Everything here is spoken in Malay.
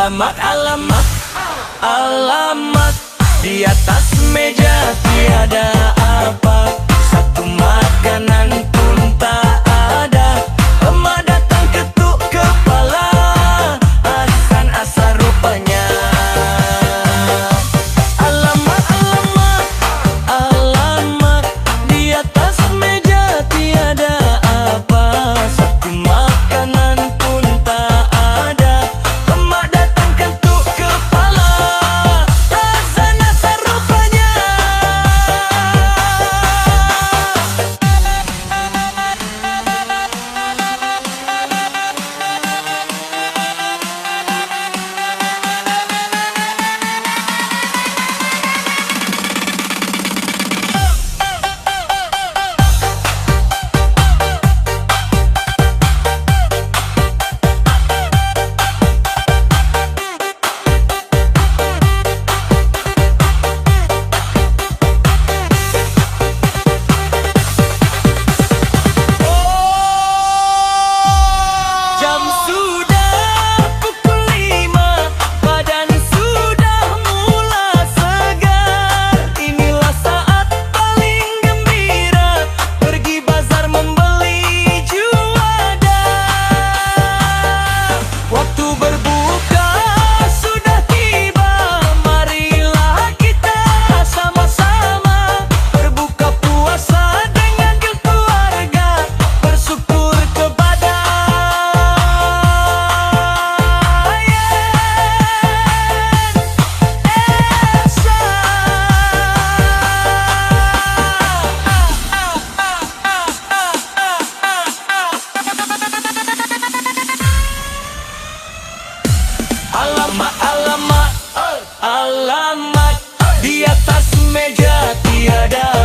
Alamat, alamat, alamat. Di atas meja tiada apa, satu makanan pun tak ada. Emak datang ketuk kepala, Hasan asal rupanya. Alamat, alamat, alamat. Di atas meja tiada apa, satu makanan pun tak ada. Emak datang ketuk kepala, Hasan asal rupanya. Jam sudah pukul 5, badan sudah mula segar. Inilah saat paling gembira, pergi bazar membeli juada. Waktu berbuka sudah tiba, marilah kita sama-sama berbuka puasa dengan keluarga, bersyukur kepada alamat, alamat, alamat. Di atas meja tiada